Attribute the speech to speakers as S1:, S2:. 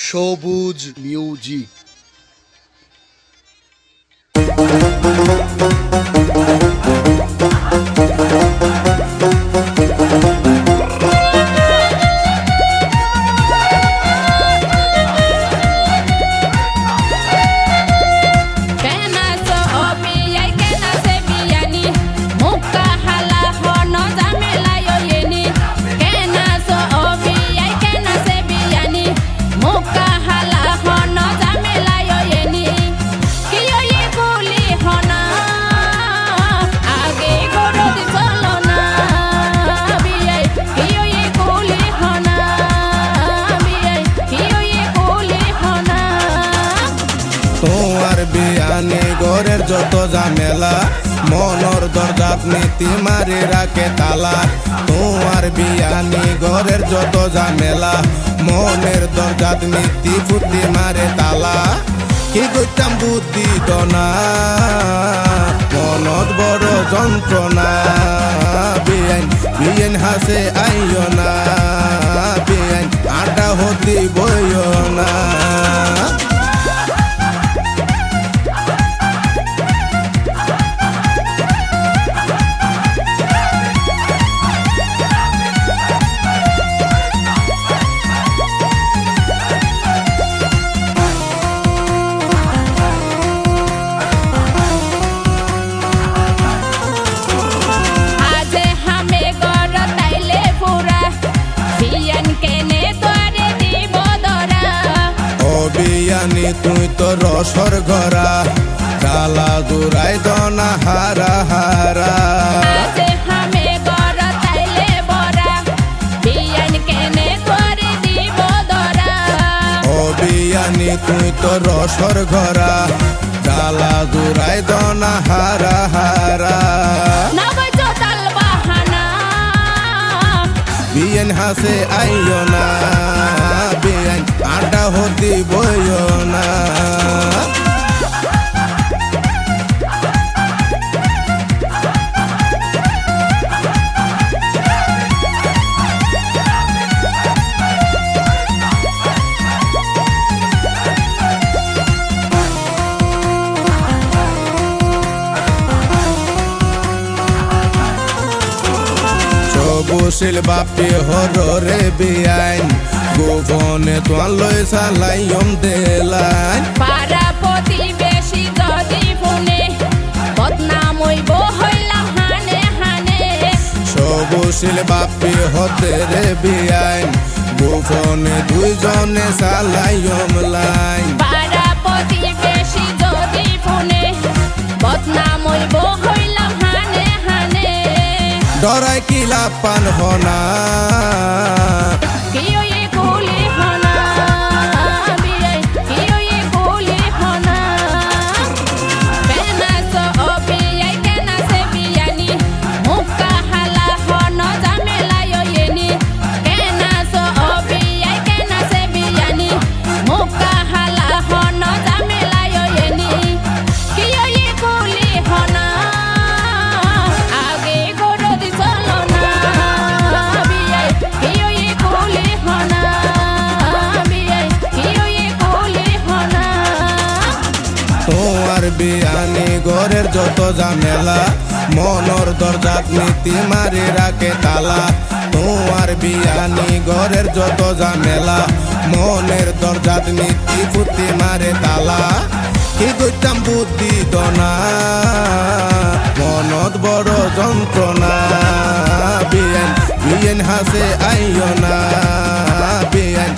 S1: সবুজ মিউজিক।
S2: তোমার বিয়ানে ঘরের যত ঝামেলা মনর দরজাত নীতি মারি রাখে তালা। তোমার বিয়ানি ঘরের যত ঝামেলা মনের দরজাত নীতি ফুটি মারে তালা। কি করতাম বুদ্ধি দনা মনত বড় যন্ত্রণা। বিয়ান বিয়ান হাসে আইও না, বিয়ান আটা হতি বইও না। বিয়ানি তুই তো রসর ঘরা কালা জোড়াই দনা হারা হারা। ও বিয়ানি তুই তো রসর ঘরা কালা জোড়াই দনা হারা হারা। বিয়ান হাসে আইও না, বিয়ান আড্ডা হতি বইও না। বসিল বাপি হররে বিয়াইন গোপনে তোয়ান লই সালাইম দেলাইন।
S3: পাড়া প্রতিবেশী যদি ফোনে বদনাম হইব হইলাম হানে হানে।
S2: সবুশিল বাপি হতে রে বিয়াইন গোপনে দুইজনে সালাইম লাইন।
S3: পাড়া প্রতিবেশী যদি ফোনে বদনাম হইব হইলাম হানে হানে।
S2: ডরাই কি লাভ পান হনা তোমার বিয়ানি ঘরের যত ঝামেলা মনর দরজাত নীতি মারি রাখে তালা। তোমার বিয়ানি ঘরের যত ঝামেলা মনের দরজাত নীতি ফুটি মারে তালা। কি করতাম বুদ্ধি দনা মনত বড় যন্ত্রণা। বিয়ান বিয়ান হাসে আইও না, বিয়ান